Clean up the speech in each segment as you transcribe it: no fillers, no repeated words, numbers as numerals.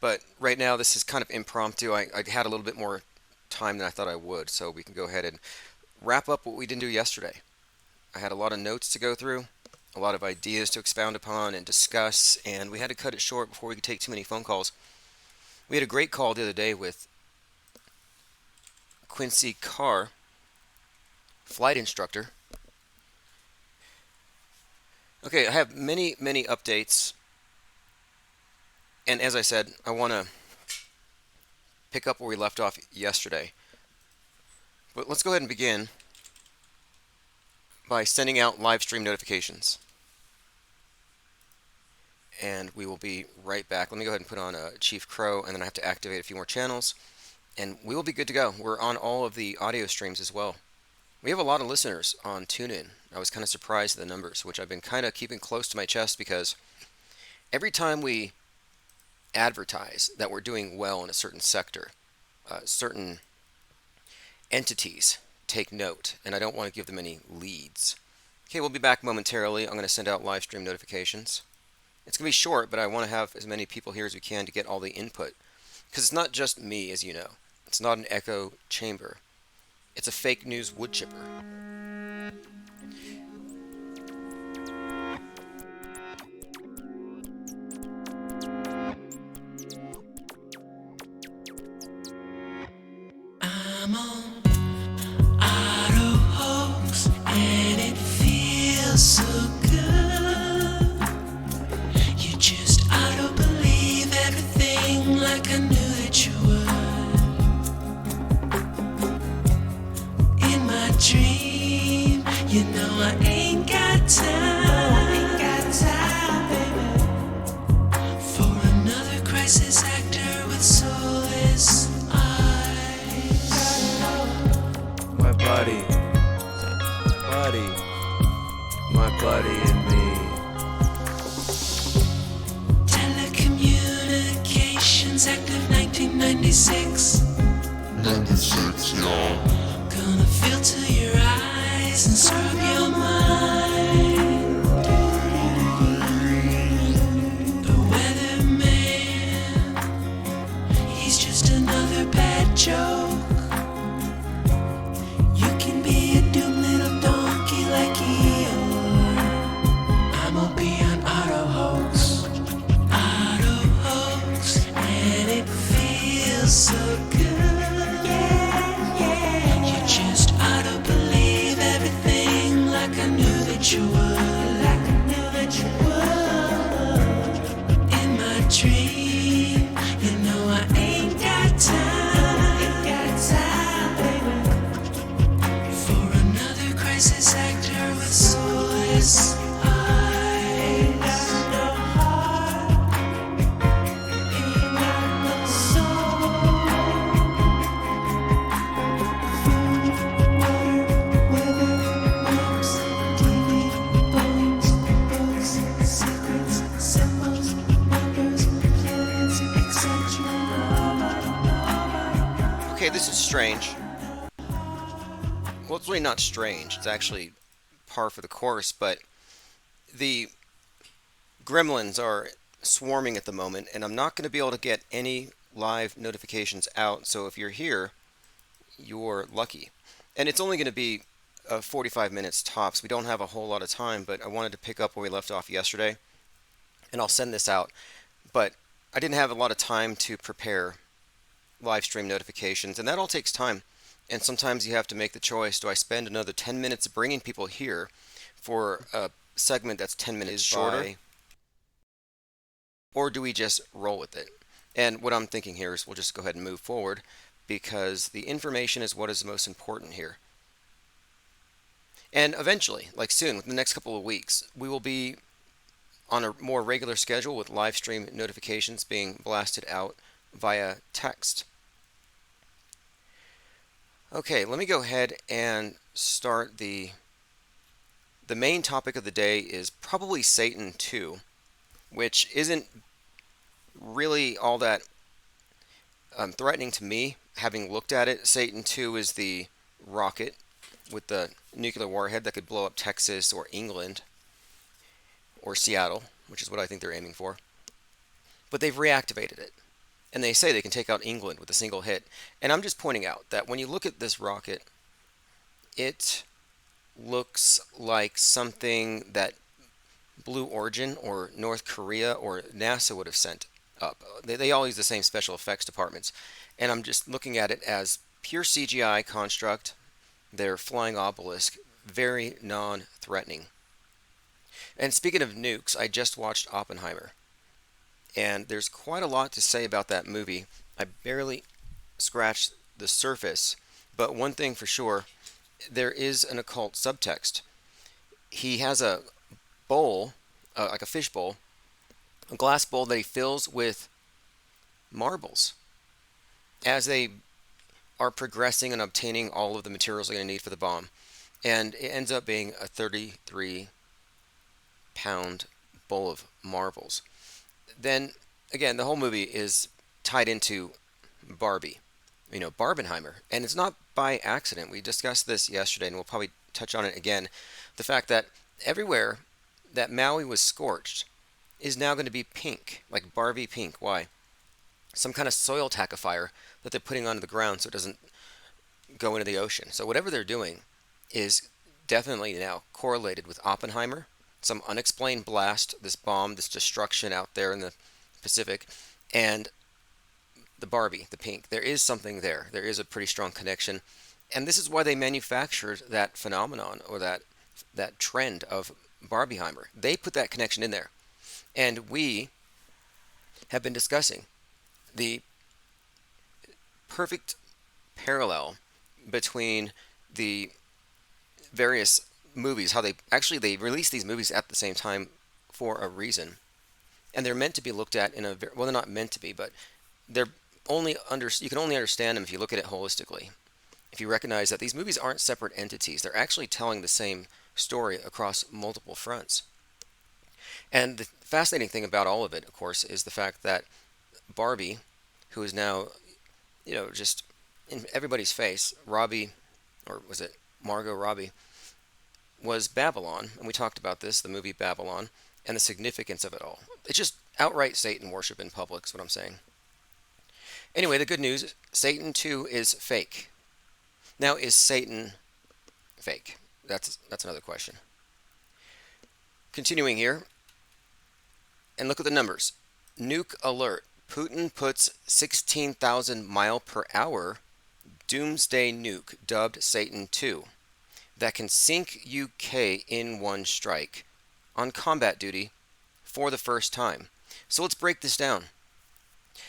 But right now, this is kind of impromptu. I had a little bit more time than I thought I would, so we can go ahead and wrap up what we didn't do yesterday. I had a lot of notes to go through, a lot of ideas to expound upon and discuss, and we had to cut it short before we could take too many phone calls. We had a great call the other day with Quincy Carr, flight instructor. Okay, I have many updates, and as I said, I want to pick up where we left off yesterday. But let's go ahead and begin by sending out live stream notifications. And we will be right back. Let me go ahead and put on Chief Crow, and then I have to activate a few more channels, and we will be good to go. We're on all of the audio streams as well. We have a lot of listeners on TuneIn. I was kind of surprised at the numbers, which I've been kind of keeping close to my chest, because every time we advertise that we're doing well in a certain sector, certain entities take note, and I don't want to give them any leads. Okay, we'll be back momentarily. I'm going to send out live stream notifications. It's going to be short, but I want to have as many people here as we can to get all the input. Because it's not just me, as you know. It's not an echo chamber. It's a fake news wood chipper. I'm on auto hoax, and it feels so good. You just auto believe everything like I knew that you would. In my dream, you know I ain't got time, baby, for another crisis actor with soulless eyes. My buddy and me. Telecommunications Act of 1996. 96, y'all. Gonna filter your eyes and scrub your mind. The weatherman, he's just another bad joke. You can be a doomed little donkey like Eeyore. I'ma be an auto hoax. Auto hoax, and it feels so good. You just auto believe everything like I knew that you would. In my dream, you know I ain't got time, baby, for another crisis actor with soulless eyes. Ain't got no heart, ain't got no soul. Food, water, weather, maps, TV, bones, books, secrets, symbols, numbers, planets, etc. Okay, this is strange. Well, it's really not strange. It's actually par for the course, but the gremlins are swarming at the moment, and I'm not going to be able to get any live notifications out, so if you're here, you're lucky. And it's only going to be 45 minutes tops. We don't have a whole lot of time, but I wanted to pick up where we left off yesterday, and I'll send this out. But I didn't have a lot of time to prepare live stream notifications, and that all takes time. And sometimes you have to make the choice: do I spend another 10 minutes bringing people here for a segment that's 10 minutes shorter, or do we just roll with it? And what I'm thinking here is we'll just go ahead and move forward, because the information is what is most important here. And eventually, like soon, within the next couple of weeks, we will be on a more regular schedule with live stream notifications being blasted out via text. Okay, let me go ahead and start the main topic of the day is probably SATAN2, which isn't really all that threatening to me, having looked at it. SATAN2 is the rocket with the nuclear warhead that could blow up Texas or England or Seattle, which is what I think they're aiming for. But they've reactivated it. And they say they can take out England with a single hit. And I'm just pointing out that when you look at this rocket, it looks like something that Blue Origin or North Korea or NASA would have sent up. They all use the same special effects departments. And I'm just looking at it as pure CGI construct. Their flying obelisk, very non-threatening. And speaking of nukes, I just watched Oppenheimer. And there's quite a lot to say about that movie. I barely scratched the surface. But one thing for sure, there is an occult subtext. He has a bowl, like a fish bowl, a glass bowl that he fills with marbles. As they are progressing and obtaining all of the materials they're going to need for the bomb. And it ends up being a 33-pound bowl of marbles. Then, again, the whole movie is tied into Barbie, Barbenheimer. And it's not by accident. We discussed this yesterday, and we'll probably touch on it again. The fact that everywhere that Maui was scorched is now going to be pink, like Barbie pink. Why? Some kind of soil tackifier that they're putting onto the ground so it doesn't go into the ocean. So whatever they're doing is definitely now correlated with Oppenheimer, some unexplained blast, this bomb, this destruction out there in the Pacific, and the Barbie, the pink. There is something there. There is a pretty strong connection. And this is why they manufactured that phenomenon or that trend of Barbieheimer. They put that connection in there. And we have been discussing the perfect parallel between the various movies, how they release these movies at the same time for a reason, and they're meant to be looked at in a well, they're not meant to be, but they're you can only understand them if you look at it holistically. If you recognize that these movies aren't separate entities, they're actually telling the same story across multiple fronts. And the fascinating thing about all of it, of course, is the fact that Barbie, who is now, just in everybody's face, Robbie, or was it Margot Robbie, was Babylon, and we talked about this, the movie Babylon, and the significance of it all. It's just outright Satan worship in public, is what I'm saying. Anyway, the good news, Satan 2 is fake. Now, is Satan fake? That's another question. Continuing here, and look at the numbers. Nuke alert. Putin puts 16,000 mile per hour doomsday nuke dubbed Satan 2 that can sink UK in one strike on combat duty for the first time. So let's break this down.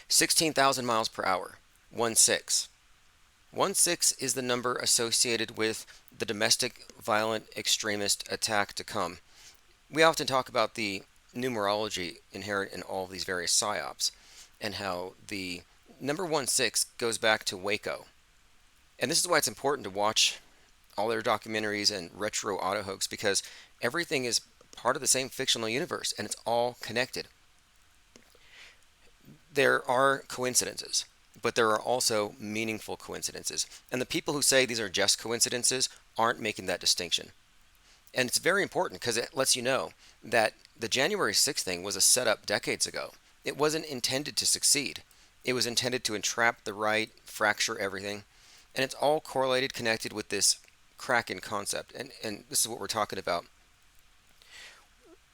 16,000 miles per hour, 16. 16 is the number associated with the domestic violent extremist attack to come. We often talk about the numerology inherent in all of these various psyops and how the number 16 goes back to Waco. And this is why it's important to watch all their documentaries and retro auto hoax, because everything is part of the same fictional universe and it's all connected. There are coincidences, but there are also meaningful coincidences. And the people who say these are just coincidences aren't making that distinction. And it's very important because it lets you know that the January 6th thing was a setup decades ago. It wasn't intended to succeed. It was intended to entrap the right, fracture everything. And it's all correlated, connected with this Kraken concept. And this is what we're talking about.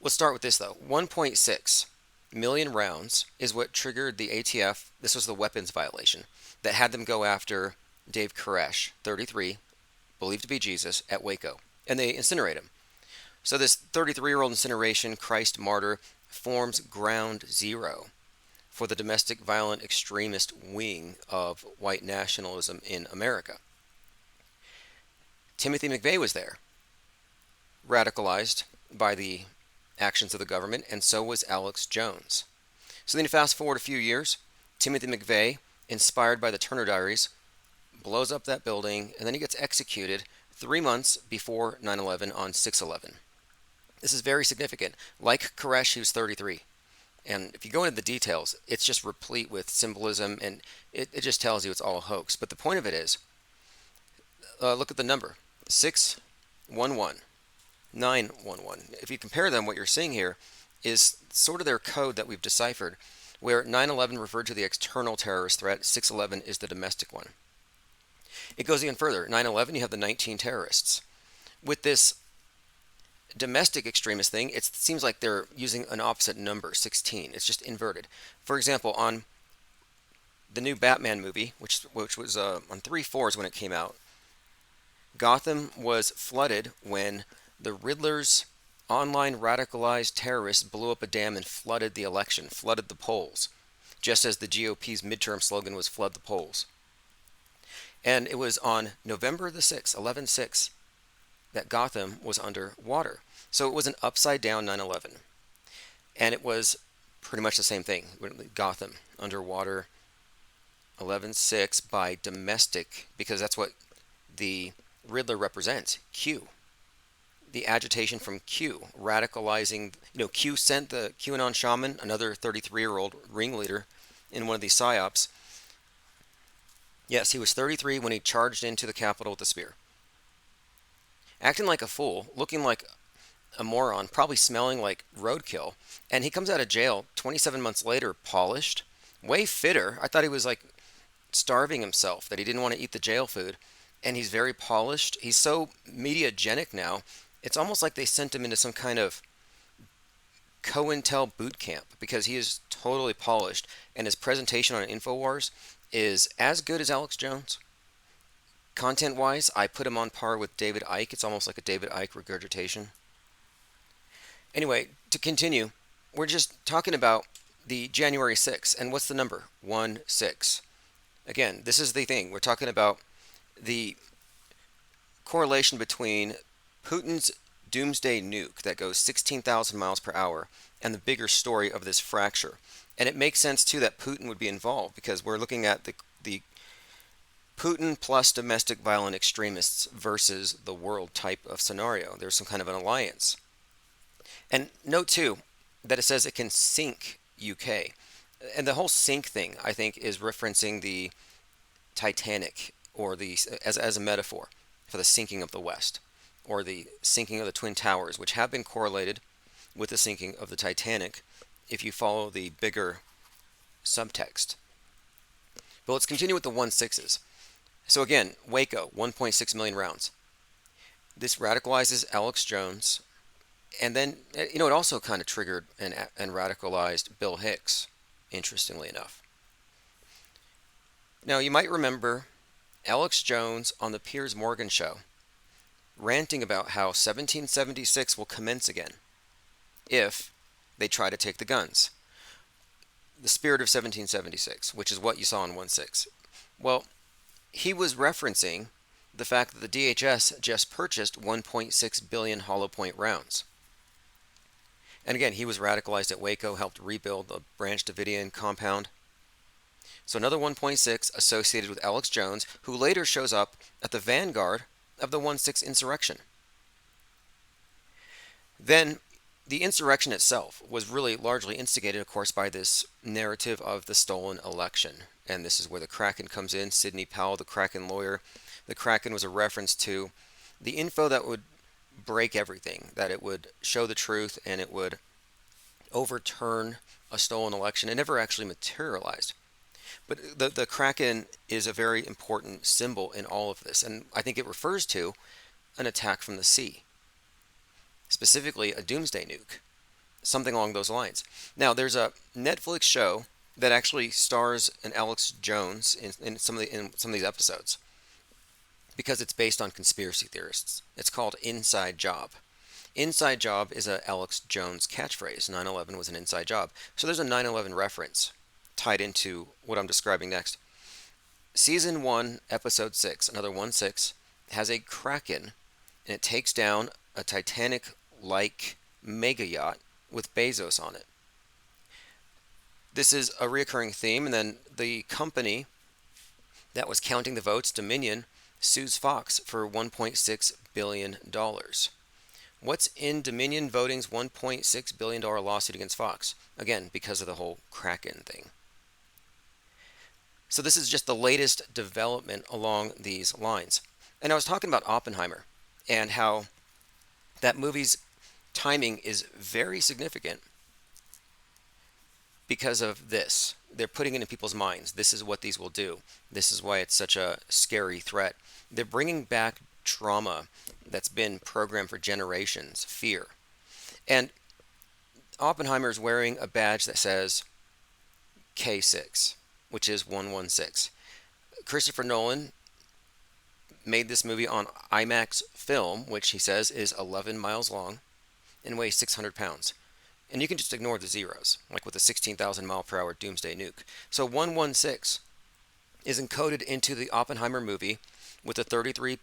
Let's start with this, though. 1.6 million rounds is what triggered the ATF. This was the weapons violation that had them go after Dave Koresh, 33, believed to be Jesus, at Waco. And they incinerate him. So this 33-year-old incineration Christ martyr forms ground zero for the domestic violent extremist wing of white nationalism in America. Timothy McVeigh was there, radicalized by the actions of the government, and so was Alex Jones. So then you fast forward a few years, Timothy McVeigh, inspired by the Turner Diaries, blows up that building, and then he gets executed 3 months before 9/11 on 6/11. This is very significant. Like Koresh, he was 33. And if you go into the details, it's just replete with symbolism, and it just tells you it's all a hoax. But the point of it is, look at the number, 611, 911. If you compare them, what you're seeing here is sort of their code that we've deciphered. where 9/11 referred to the external terrorist threat, 6/11 is the domestic one. It goes even further. 9/11, you have the 19 terrorists. With this domestic extremist thing, it seems like they're using an opposite number, 16. It's just inverted. For example, on the new Batman movie, which was on 3/4 when it came out, Gotham was flooded when the Riddler's online radicalized terrorists blew up a dam and flooded the election, flooded the polls, just as the GOP's midterm slogan was flood the polls. And it was on November the 6th, 11/6, that Gotham was under water. So it was an upside down 9/11. And it was pretty much the same thing. Gotham underwater, 11/6 by domestic, because that's what the Riddler represents, Q. The agitation from Q, radicalizing, Q sent the QAnon shaman, another 33-year-old ringleader in one of these psyops. Yes, he was 33 when he charged into the Capitol with a spear. Acting like a fool, looking like a moron, probably smelling like roadkill. And he comes out of jail 27 months later, polished, way fitter. I thought he was like starving himself, that he didn't want to eat the jail food. And he's very polished. He's so mediagenic now. It's almost like they sent him into some kind of COINTEL boot camp, because he is totally polished. And his presentation on InfoWars is as good as Alex Jones. Content-wise, I put him on par with David Icke. It's almost like a David Icke regurgitation. Anyway, to continue, we're just talking about the January 6th. And what's the number? 1/6. Again, this is the thing. We're talking about the correlation between Putin's doomsday nuke that goes 16,000 miles per hour and the bigger story of this fracture. And it makes sense, too, that Putin would be involved, because we're looking at the Putin plus domestic violent extremists versus the world type of scenario. There's some kind of an alliance. And note, too, that it says it can sink UK. And the whole sink thing, I think, is referencing the Titanic, or as a metaphor for the sinking of the West, or the sinking of the Twin Towers, which have been correlated with the sinking of the Titanic if you follow the bigger subtext. But let's continue with the 1/6s. So again, Waco, 1.6 million rounds. This radicalizes Alex Jones. And then, it also kind of triggered and radicalized Bill Hicks, interestingly enough. Now, you might remember Alex Jones on the Piers Morgan show ranting about how 1776 will commence again if they try to take the guns. The spirit of 1776, which is what you saw in 1/6. Well, he was referencing the fact that the DHS just purchased 1.6 billion hollow point rounds. And again, he was radicalized at Waco, helped rebuild the Branch Davidian compound. So another 1.6 associated with Alex Jones, who later shows up at the vanguard of the 1/6 insurrection. Then the insurrection itself was really largely instigated, of course, by this narrative of the stolen election. And this is where the Kraken comes in. Sidney Powell, the Kraken lawyer. The Kraken was a reference to the info that would break everything, that it would show the truth and it would overturn a stolen election. It never actually materialized. But the Kraken is a very important symbol in all of this, and I think it refers to an attack from the sea, specifically a doomsday nuke, something along those lines. Now, there's a Netflix show that actually stars an Alex Jones in some of these episodes, because it's based on conspiracy theorists. It's called Inside Job. Inside Job is a Alex Jones catchphrase. 9/11 was an inside job. So there's a 9/11 reference tied into what I'm describing next. Season 1, Episode 6, another 1/6, has a Kraken, and it takes down a Titanic-like mega yacht with Bezos on it. This is a recurring theme, and then the company that was counting the votes, Dominion, sues Fox for $1.6 billion. What's in Dominion Voting's $1.6 billion lawsuit against Fox? Again, because of the whole Kraken thing. So this is just the latest development along these lines. And I was talking about Oppenheimer and how that movie's timing is very significant because of this. They're putting it in people's minds. This is what these will do. This is why it's such a scary threat. They're bringing back trauma that's been programmed for generations, fear. And Oppenheimer's wearing a badge that says K6, which is 116. Christopher Nolan made this movie on IMAX film, which he says is 11 miles long and weighs 600 pounds. And you can just ignore the zeros, like with a 16,000 mile per hour doomsday nuke. So 116 is encoded into the Oppenheimer movie with the 33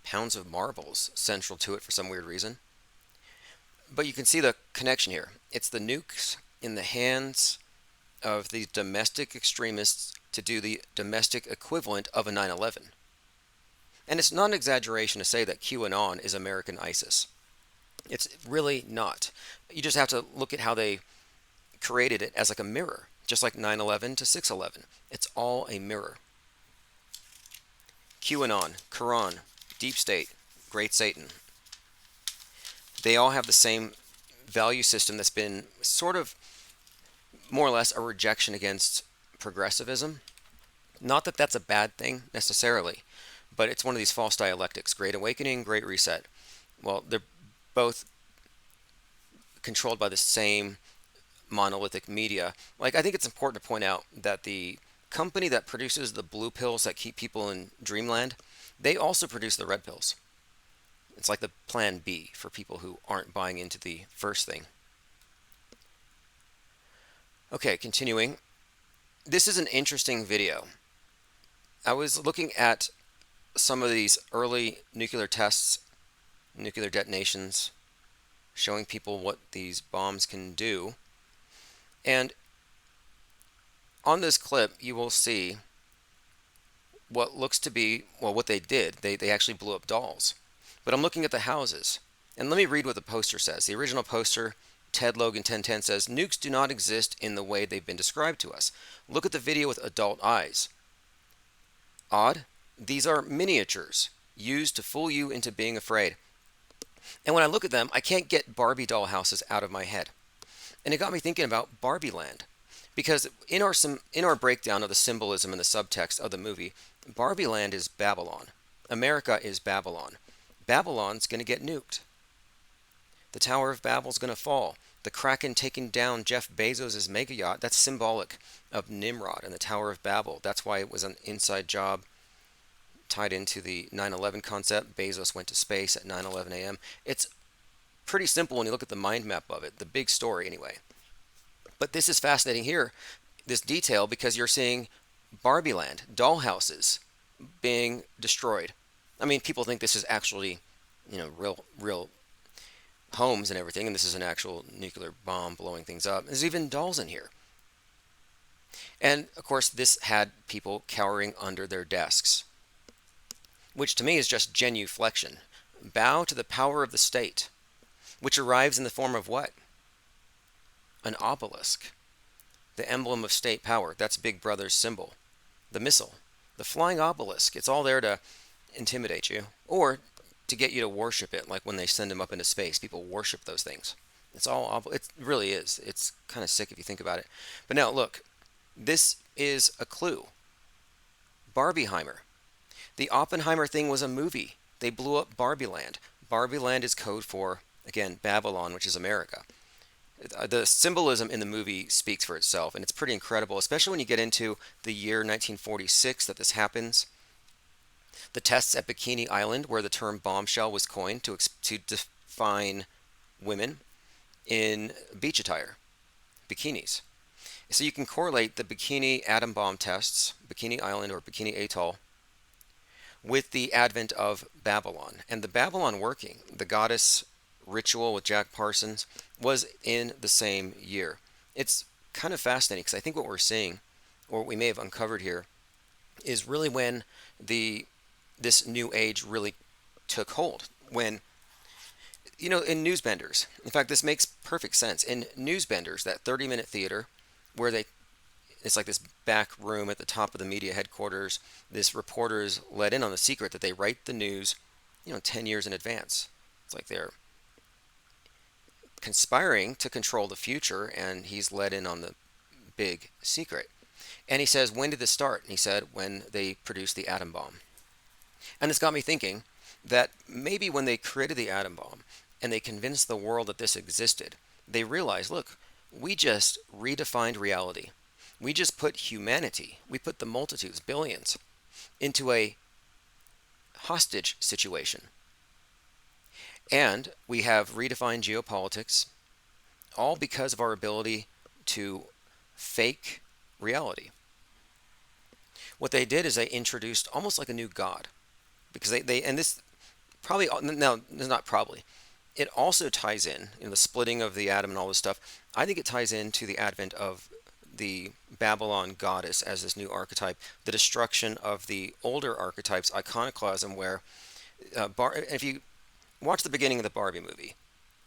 pounds of marbles central to it for some weird reason. But you can see the connection here. It's the nukes in the hands of the domestic extremists to do the domestic equivalent of a 9/11. And it's not an exaggeration to say that QAnon is American ISIS. It's really not. You just have to look at how they created it as like a mirror, just like 9/11 to 6/11. It's all a mirror. QAnon, Quran, Deep State, Great Satan. They all have the same value system that's been sort of more or less a rejection against progressivism. Not that that's a bad thing necessarily, but it's one of these false dialectics. Great Awakening, Great Reset. Well, they're both controlled by the same monolithic media. Like, I think it's important to point out that the company that produces the blue pills that keep people in dreamland, they also produce the red pills. It's like the plan B for people who aren't buying into the first thing. Okay, continuing. This is an interesting video. I was looking at some of these early nuclear tests, nuclear detonations, showing people what these bombs can do. And on this clip, you will see what looks to be, well, what they did. They actually blew up dolls. But I'm looking at the houses. And let me read what the poster says. The original poster, Ted Logan 1010, says, "Nukes do not exist in the way they've been described to us. Look at the video with adult eyes. Odd? These are miniatures used to fool you into being afraid." And when I look at them, I can't get Barbie doll houses out of my head. And it got me thinking about Barbie Land. Because in our breakdown of the symbolism and the subtext of the movie, Barbie Land is Babylon. America is Babylon. Babylon's going to get nuked. The Tower of Babel's going to fall. The Kraken taking down Jeff Bezos' mega yacht, that's symbolic of Nimrod and the Tower of Babel. That's why it was an inside job tied into the 9/11 concept. Bezos went to space at 9:11 a.m. It's pretty simple when you look at the mind map of it, the big story anyway. But this is fascinating here, this detail, because you're seeing Barbie Land, doll houses being destroyed. I mean, people think this is actually, real homes and everything, and this is an actual nuclear bomb blowing things up. There's even dolls in here. And of course, this had people cowering under their desks, which to me is just genuflection. Bow to the power of the state, which arrives in the form of what? An obelisk, the emblem of state power. That's Big Brother's symbol. The missile, the flying obelisk. It's all there to intimidate you or to get you to worship it, like when they send them up into space. People worship those things. It really is. It's kind of sick if you think about it. But now, look, this is a clue. Barbieheimer. The Oppenheimer thing was a movie. They blew up Barbie Land. Barbie Land is code for, again, Babylon, which is America. The symbolism in the movie speaks for itself, and it's pretty incredible, especially when you get into the year 1946 that this happens. The tests at Bikini Island, where the term bombshell was coined to define women in beach attire, bikinis. So you can correlate the Bikini atom bomb tests, Bikini Island or Bikini Atoll, with the advent of Babylon. And the Babylon working, the goddess ritual with Jack Parsons, was in the same year. It's kind of fascinating because I think what we're seeing, or what we may have uncovered here, is really when this new age really took hold. When, in Newsbenders, in fact, this makes perfect sense. In Newsbenders, that 30-minute theater where it's like this back room at the top of the media headquarters, this reporter is let in on the secret that they write the news, 10 years in advance. It's like conspiring to control the future, and he's let in on the big secret. And he says, when did this start? And he said, when they produced the atom bomb. And it's got me thinking that maybe when they created the atom bomb and they convinced the world that this existed, they realized, look, we just redefined reality. We just put humanity, we put the multitudes, billions, into a hostage situation. And we have redefined geopolitics, all because of our ability to fake reality. What they did is they introduced almost like a new god, because they and this probably, now this is not probably, it also ties in the splitting of the atom and all this stuff. I think it ties into the advent of the Babylon goddess as this new archetype, the destruction of the older archetypes, iconoclasm, where if you watch the beginning of the Barbie movie,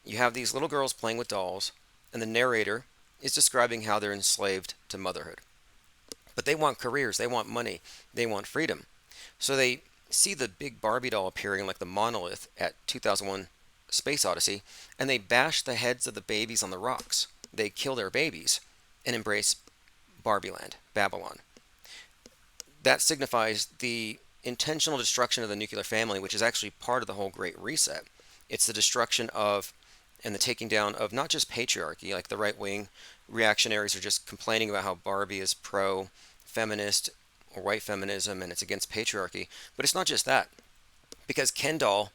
you have these little girls playing with dolls, and the narrator is describing how they're enslaved to motherhood. But they want careers, they want money, they want freedom. So they see the big Barbie doll appearing like the monolith at 2001 Space Odyssey, and they bash the heads of the babies on the rocks. They kill their babies and embrace Barbie Land, Babylon. That signifies the intentional destruction of the nuclear family, which is actually part of the whole Great Reset. It's the destruction of and the taking down of not just patriarchy, like the right wing reactionaries are just complaining about how Barbie is pro feminist or white feminism and it's against patriarchy. But it's not just that, because Ken doll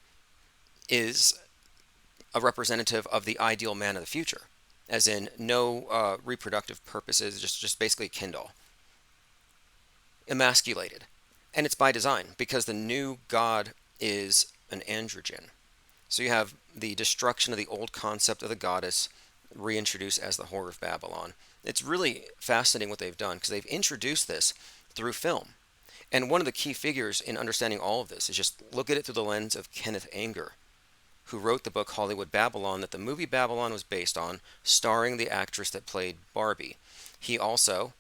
is a representative of the ideal man of the future, as in no reproductive purposes, just basically Ken doll, emasculated. And it's by design, because the new god is an androgen. So you have the destruction of the old concept of the goddess reintroduced as the Whore of Babylon. It's really fascinating what they've done, because they've introduced this through film. And one of the key figures in understanding all of this is just look at it through the lens of Kenneth Anger, who wrote the book Hollywood Babylon that the movie Babylon was based on, starring the actress that played Barbie. He also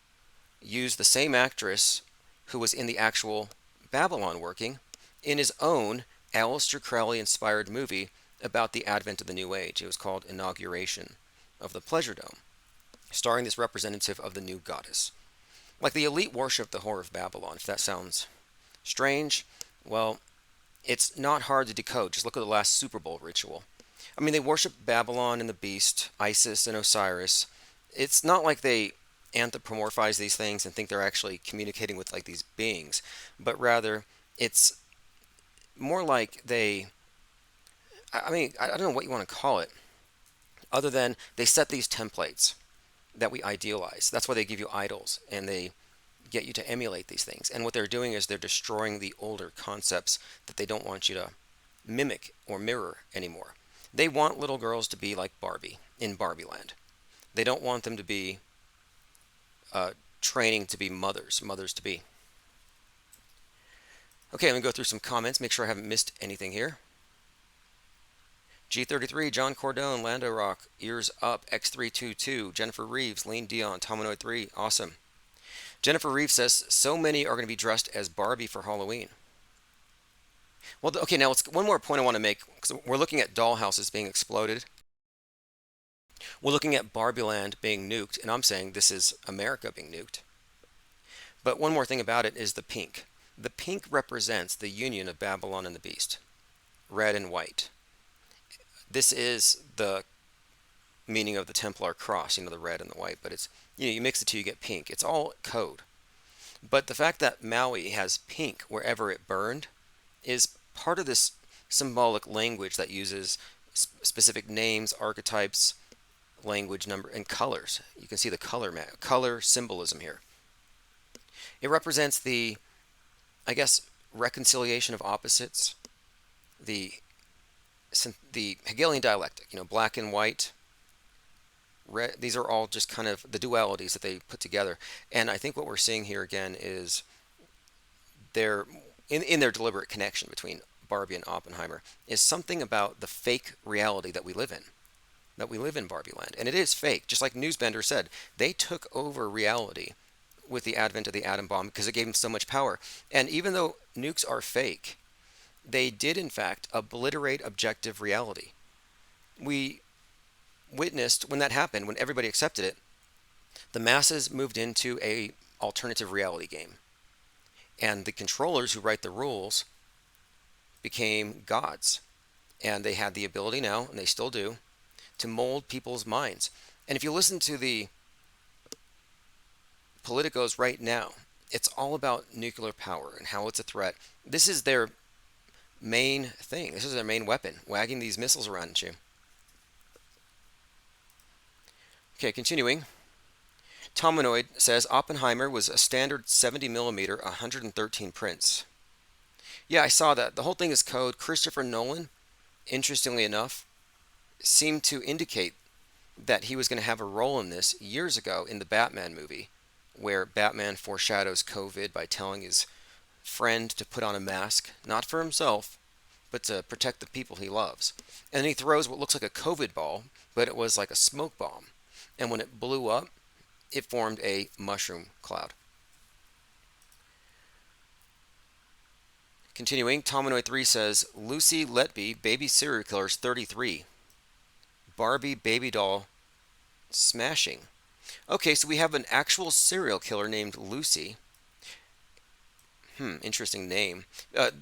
used the same actress who was in the actual Babylon working in his own Aleister Crowley-inspired movie about the advent of the New Age. It was called Inauguration of the Pleasure Dome, starring this representative of the new goddess. Like the elite worship the Whore of Babylon. If that sounds strange, well, it's not hard to decode. Just look at the last Super Bowl ritual. I mean, they worship Babylon and the beast, Isis and Osiris. It's not like they anthropomorphize these things and think they're actually communicating with like these beings, but rather it's more like I mean, I don't know what you want to call it, other than they set these templates that we idealize. That's why they give you idols and they get you to emulate these things. And what they're doing is they're destroying the older concepts that they don't want you to mimic or mirror anymore. They want little girls to be like Barbie in Barbie Land. They don't want them to be training to be mothers to be. Okay, let me go through some comments, make sure I haven't missed anything here. G33, John Cordone, Lando Rock, Ears Up, X322, Jennifer Reeves, Lean Dion, Tomanoid 3, awesome. Jennifer Reeves says, so many are going to be dressed as Barbie for Halloween. Well, okay, now one more point I want to make, because we're looking at dollhouses being exploded. We're looking at Barbie Land being nuked, and I'm saying this is America being nuked. But one more thing about it is the pink. The pink represents the union of Babylon and the beast, red and white. This is the meaning of the Templar cross, the red and the white, but it's, you mix the two, you get pink. It's all code. But the fact that Maui has pink wherever it burned is part of this symbolic language that uses specific names, archetypes, language, number, and colors. You can see the color symbolism here. It represents the, I guess, reconciliation of opposites, the Hegelian dialectic, black and white, red. These are all just kind of the dualities that they put together. And I think what we're seeing here again is their in their deliberate connection between Barbie and Oppenheimer is something about the fake reality that we live in Barbie Land. And it is fake, just like Newsbender said. They took over reality with the advent of the atom bomb because it gave them so much power. And even though nukes are fake, they did in fact obliterate objective reality. We witnessed when that happened, when everybody accepted it, the masses moved into a alternative reality game. And the controllers who write the rules became gods. And they had the ability now, and they still do, to mold people's minds. And if you listen to the politicos right now, it's all about nuclear power and how it's a threat. This is their main thing. This is their main weapon, wagging these missiles around at you. Okay, continuing. Tominoid says Oppenheimer was a standard 70 millimeter, 113 prints. Yeah, I saw that. The whole thing is code. Christopher Nolan, interestingly enough, seemed to indicate that he was going to have a role in this years ago in the Batman movie, where Batman foreshadows COVID by telling his friend to put on a mask, not for himself, but to protect the people he loves. And then he throws what looks like a COVID ball, but it was like a smoke bomb. And when it blew up, it formed a mushroom cloud. Continuing, Tominoid3 says, Lucy Letby, baby serial killers 33. Barbie baby doll smashing. Okay, so we have an actual serial killer named Lucy. Interesting name. The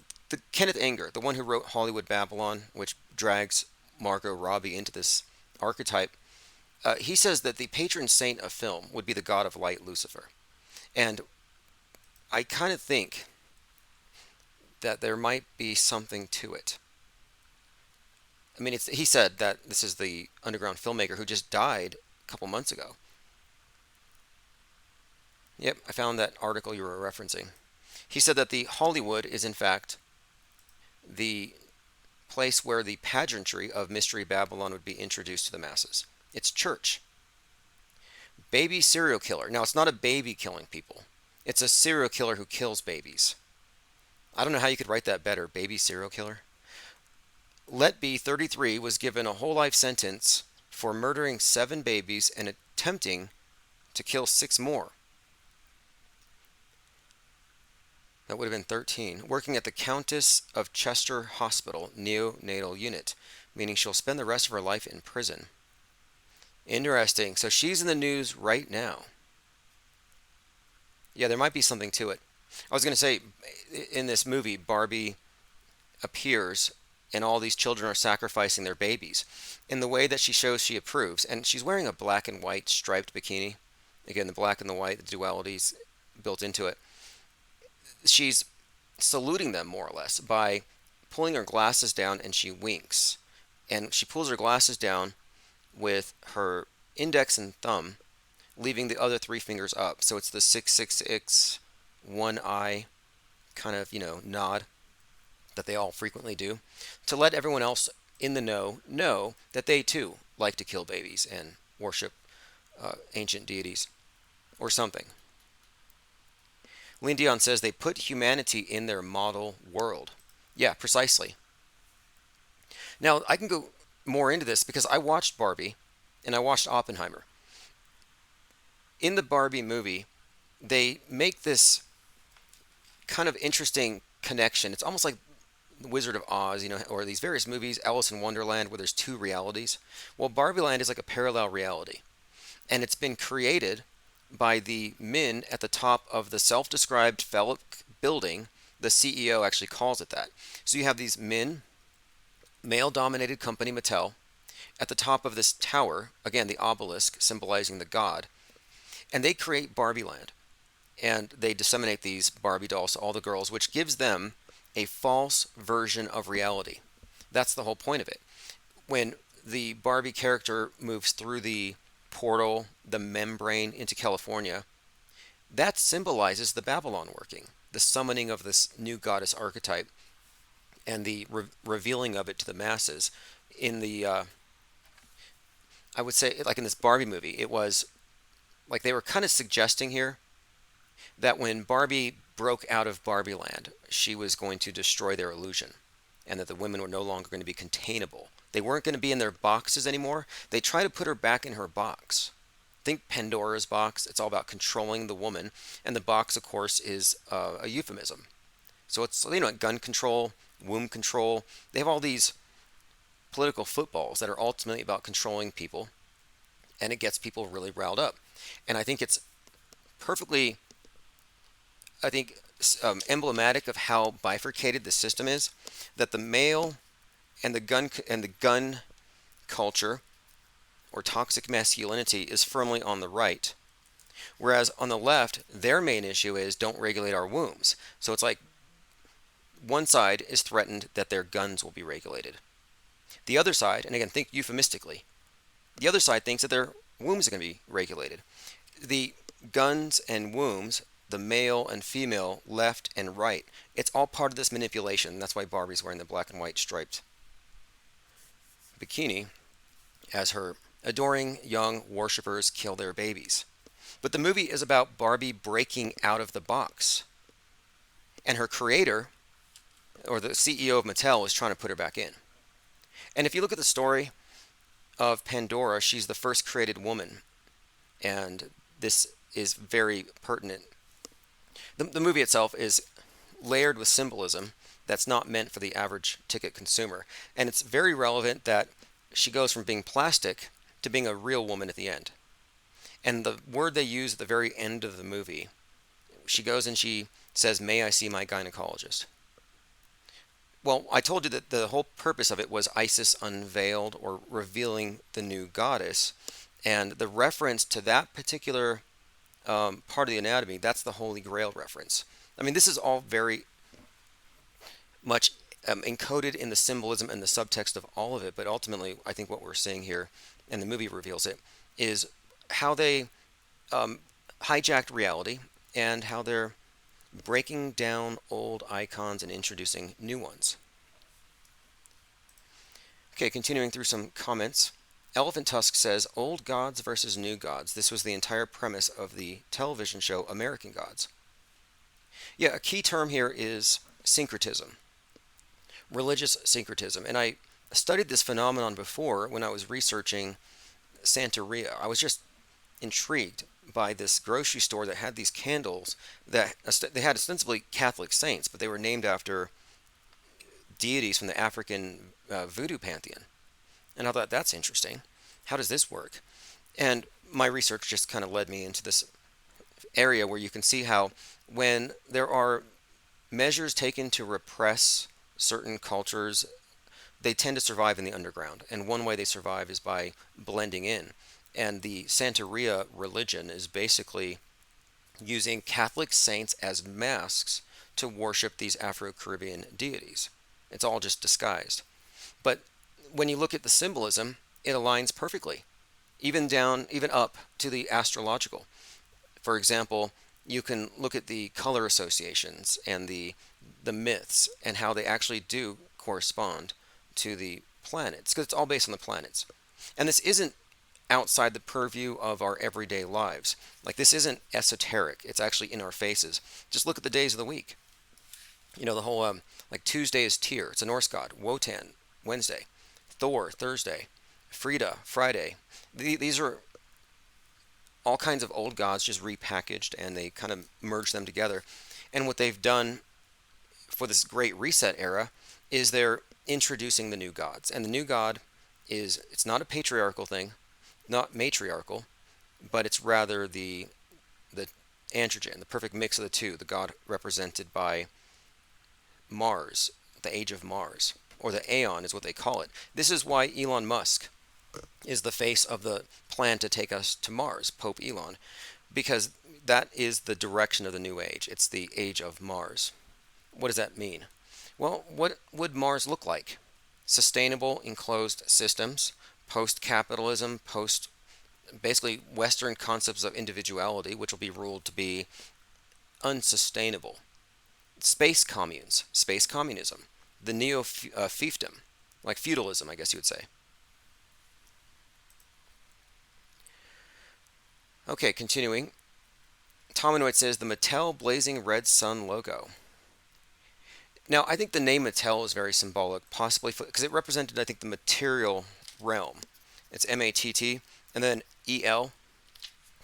Kenneth Anger, the one who wrote Hollywood Babylon, which drags Margot Robbie into this archetype, he says that the patron saint of film would be the god of light, Lucifer. And I kind of think that there might be something to it. I mean, he said that this is the underground filmmaker who just died a couple months ago. Yep, I found that article you were referencing. He said that the Hollywood is in fact the place where the pageantry of Mystery Babylon would be introduced to the masses. It's church. Baby serial killer. Now, it's not a baby killing people. It's a serial killer who kills babies. I don't know how you could write that better. Baby serial killer. Letby, 33, was given a whole life sentence for murdering 7 babies and attempting to kill 6 more. That would have been 13. Working at the Countess of Chester Hospital neonatal unit, meaning she'll spend the rest of her life in prison. Interesting. So she's in the news right now. Yeah, there might be something to it. I was going to say, in this movie, Barbie appears and all these children are sacrificing their babies. In the way that she shows she approves, and she's wearing a black and white striped bikini. Again, the black and the white, the duality's built into it. She's saluting them more or less by pulling her glasses down, and she winks. And she pulls her glasses down with her index and thumb, leaving the other 3 fingers up. So it's the 666 one eye kind of, nod that they all frequently do to let everyone else in the know that they too like to kill babies and worship ancient deities or something. Lean Dion says they put humanity in their model world. Yeah, precisely. Now, I can go more into this because I watched Barbie and I watched Oppenheimer. In the Barbie movie, they make this kind of interesting connection. It's almost like the Wizard of Oz, or these various movies, Alice in Wonderland, where there's 2 realities. Well, Barbie Land is like a parallel reality. And it's been created by the men at the top of the self-described phallic building. The CEO actually calls it that. So you have these men, male-dominated company Mattel, at the top of this tower, again, the obelisk symbolizing the god, and they create Barbie Land. And they disseminate these Barbie dolls to all the girls, which gives them a false version of reality. That's the whole point of it. When the Barbie character moves through the portal, the membrane into California, that symbolizes the Babylon working, the summoning of this new goddess archetype, and the revealing of it to the masses. In the, I would say, like in this Barbie movie, it was like they were kind of suggesting here that when Barbie broke out of Barbie Land, she was going to destroy their illusion, and that the women were no longer going to be containable. They weren't going to be in their boxes anymore. They try to put her back in her box. Think Pandora's box. It's all about controlling the woman, and the box, of course, is a euphemism. So it's, gun control, womb control. They have all these political footballs that are ultimately about controlling people and it gets people really riled up. And I think it's perfectly, I think, emblematic of how bifurcated the system is. That the male and the gun culture or toxic masculinity is firmly on the right, whereas on the left, their main issue is don't regulate our wombs. So it's like one side is threatened that their guns will be regulated. The other side, and again, think euphemistically, the other side thinks that their wombs are going to be regulated. The guns and wombs, the male and female, left and right, it's all part of this manipulation. That's why Barbie's wearing the black and white striped bikini as her adoring young worshippers kill their babies. But the movie is about Barbie breaking out of the box. And her creator, or the CEO of Mattel, is trying to put her back in. And if you look at the story of Pandora, she's the first created woman. And this is very pertinent. The movie itself is layered with symbolism that's not meant for the average ticket consumer. And it's very relevant that she goes from being plastic to being a real woman at the end. And the word they use at the very end of the movie, she goes and she says, "May I see my gynecologist?" Well, I told you that the whole purpose of it was Isis unveiled, or revealing the new goddess. And the reference to that particular part of the anatomy, that's the Holy Grail reference. I mean, this is all very much encoded in the symbolism and the subtext of all of it. But ultimately, I think what we're seeing here, and the movie reveals it, is how they hijacked reality and how they're breaking down old icons and introducing new ones. Okay, continuing through some comments. Elephant Tusk says, old gods versus new gods. This was the entire premise of the television show American Gods. Yeah, a key term here is syncretism, religious syncretism. And I studied this phenomenon before when I was researching Santeria. I was just intrigued by this grocery store that had these candles that they had ostensibly Catholic saints, but they were named after deities from the African voodoo pantheon. And I thought, that's interesting. How does this work? And my research just kind of led me into this area where you can see how when there are measures taken to repress certain cultures, they tend to survive in the underground. And one way they survive is by blending in. And the Santeria religion is basically using Catholic saints as masks to worship these Afro-Caribbean deities. It's all just disguised. But when you look at the symbolism, it aligns perfectly, even up to the astrological. For example, you can look at the color associations and the myths and how they actually do correspond to the planets, because it's all based on the planets. And this isn't outside the purview of our everyday lives. Like, this isn't esoteric. It's actually in our faces. Just look at the days of the week. You know, the whole, like Tuesday is Tyr. It's a Norse god. Wotan, Wednesday. Thor, Thursday. Frida, Friday. These are all kinds of old gods just repackaged, and they kind of merge them together. And what they've done for this great reset era is they're introducing the new gods. And the new god it's not a patriarchal thing, not matriarchal, but it's rather the androgen, the perfect mix of the two, the god represented by Mars, the age of Mars, or the Aeon is what they call it. This is why Elon Musk is the face of the plan to take us to Mars, Pope Elon, because that is the direction of the new age. It's the age of Mars. What does that mean? Well, what would Mars look like? Sustainable enclosed systems, post-capitalism, basically Western concepts of individuality, which will be ruled to be unsustainable. Space communes, space communism, the neo-fiefdom, like feudalism, I guess you would say. Okay, continuing. Tominoid says the Mattel Blazing Red Sun logo. Now, I think the name Mattel is very symbolic, possibly because it represented, I think, the material realm. It's M-A-T-T, and then E-L,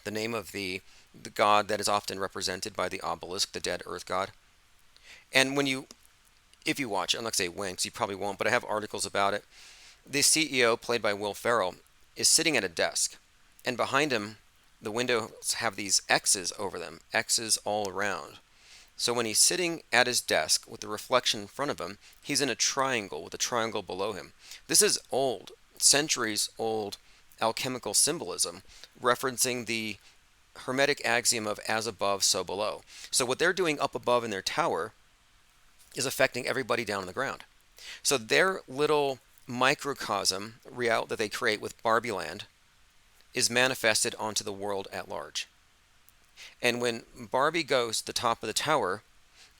the name of the god that is often represented by the obelisk, the dead earth god. And if you watch it, I'm not going to say when, because you probably won't, but I have articles about it. The CEO, played by Will Ferrell, is sitting at a desk, And behind him, the windows have these X's over them, X's all around. So when he's sitting at his desk with the reflection in front of him, he's in a triangle with a triangle below him. This is old, centuries old alchemical symbolism, referencing the Hermetic axiom of as above, so below. So what they're doing up above in their tower is affecting everybody down on the ground. So their little microcosm real that they create with Barbie Land is manifested onto the world at large. And when Barbie goes to the top of the tower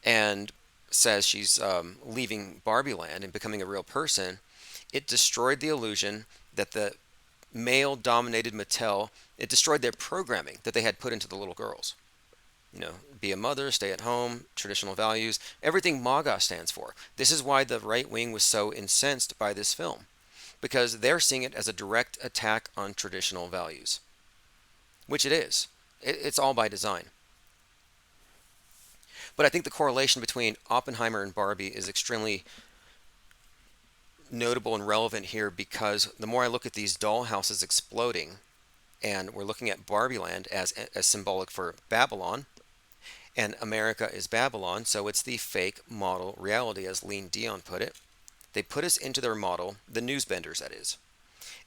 and says she's leaving Barbie Land and becoming a real person, it destroyed the illusion that the male dominated Mattel, it destroyed their programming that they had put into the little girls. Be a mother, stay at home, traditional values, everything MAGA stands for. This is why the right wing was so incensed by this film, because they're seeing it as a direct attack on traditional values, which it is. It's all by design. But I think the correlation between Oppenheimer and Barbie is extremely notable and relevant here, because the more I look at these dollhouses exploding, and we're looking at Barbie Land as symbolic for Babylon, and America is Babylon, so it's the fake model reality, as Lean Dion put it. They put us into their model, the newsbenders, that is.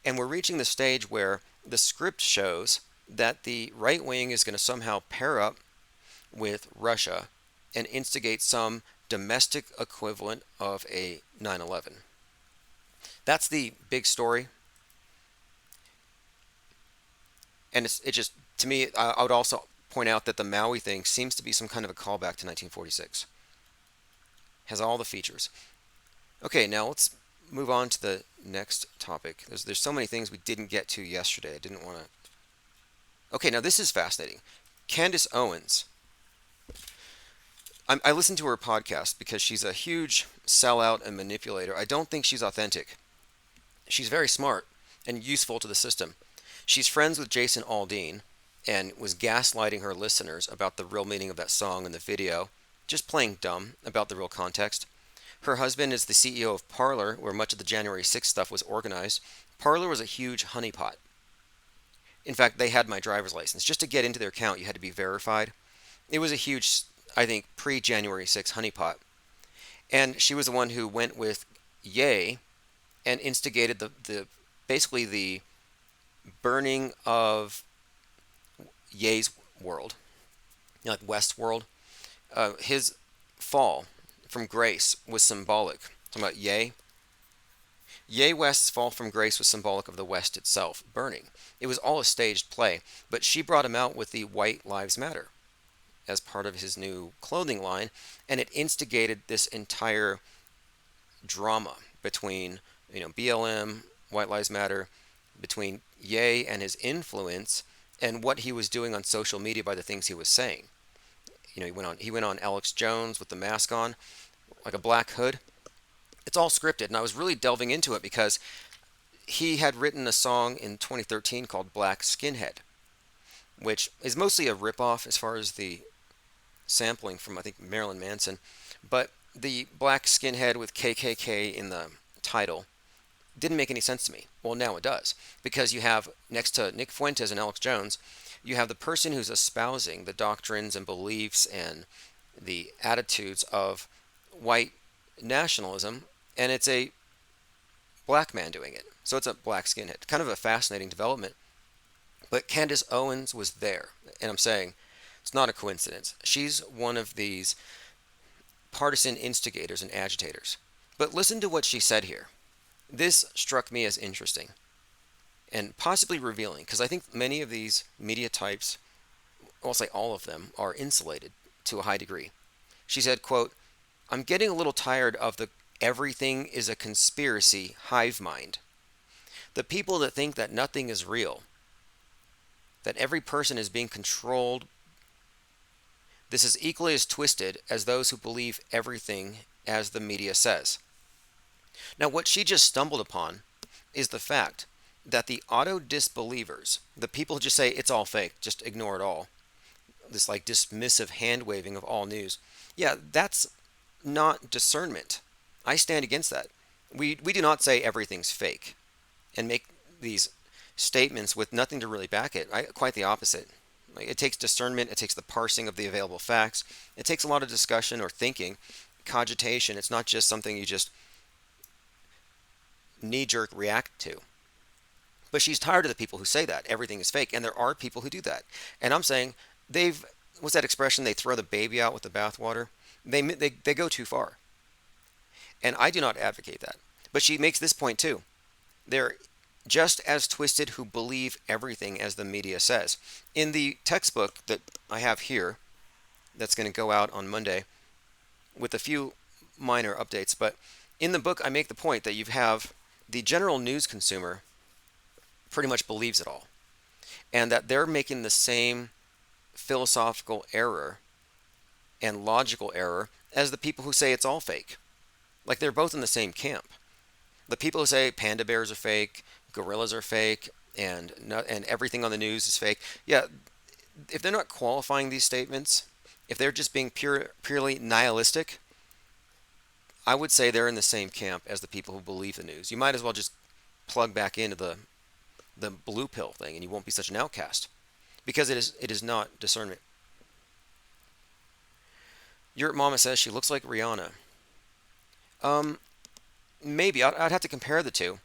And we're reaching the stage where the script shows that the right wing is going to somehow pair up with Russia and instigate some domestic equivalent of a 9/11. That's the big story. And it just, to me, I would also point out that the Maui thing seems to be some kind of a callback to 1946. Has all the features. Okay, now let's move on to the next topic. There's so many things we didn't get to yesterday. I didn't want to. Okay, now this is fascinating. Candace Owens. I listened to her podcast because she's a huge sellout and manipulator. I don't think she's authentic. She's very smart and useful to the system. She's friends with Jason Aldean and was gaslighting her listeners about the real meaning of that song and the video, just playing dumb about the real context. Her husband is the CEO of Parler, where much of the January 6th stuff was organized. Parler was a huge honeypot. In fact, they had my driver's license. Just to get into their account, you had to be verified. It was a huge, I think, pre-January 6th honeypot. And she was the one who went with Ye and instigated basically the burning of Ye's world, like Westworld. His fall from grace was symbolic. Talking about Ye. Ye West's fall from grace was symbolic of the West itself burning. It was all a staged play, but she brought him out with the White Lives Matter as part of his new clothing line, and it instigated this entire drama between BLM, White Lives Matter, between Ye and his influence and what he was doing on social media by the things he was saying. He went on Alex Jones with the mask on, like a black hood. It's all scripted, and I was really delving into it because he had written a song in 2013 called Black Skinhead, which is mostly a ripoff as far as the sampling from, I think, Marilyn Manson. But the Black Skinhead with KKK in the title didn't make any sense to me. Well, now it does, because you have, next to Nick Fuentes and Alex Jones, you have the person who's espousing the doctrines and beliefs and the attitudes of white nationalism, and it's a black man doing it. So it's a black skinhead. Kind of a fascinating development. But Candace Owens was there, and I'm saying it's not a coincidence. She's one of these partisan instigators and agitators. But listen to what she said here. This struck me as interesting and possibly revealing, because I think many of these media types, I'll say all of them, are insulated to a high degree. She said, quote, "I'm getting a little tired of the everything is a conspiracy hive mind. The people that think that nothing is real, that every person is being controlled. This is equally as twisted as those who believe everything as the media says." Now, what she just stumbled upon is the fact that the auto disbelievers, the people who just say it's all fake, just ignore it all, this like dismissive hand waving of all news, yeah, that's not discernment. I stand against that. We do not say everything's fake and make these statements with nothing to really back it. Quite the opposite. Like, it takes discernment, it takes the parsing of the available facts, it takes a lot of discussion or thinking, cogitation. It's not just something you just knee jerk react to. But she's tired of the people who say that everything is fake, and there are people who do that. And I'm saying they've what's that expression? They throw the baby out with the bathwater. They go too far, and I do not advocate that. But she makes this point too. They're just as twisted who believe everything as the media says. In the textbook that I have here, that's going to go out on Monday, with a few minor updates, but in the book I make the point that you have the general news consumer pretty much believes it all, and that they're making the same philosophical error and logical error as the people who say it's all fake. Like, they're both in the same camp. The people who say panda bears are fake, gorillas are fake, and everything on the news is fake. Yeah, if they're not qualifying these statements, if they're just being purely nihilistic, I would say they're in the same camp as the people who believe the news. You might as well just plug back into the blue pill thing, and you won't be such an outcast, because it is not discernment. Your mama says she looks like Rihanna. Maybe I'd have to compare the two,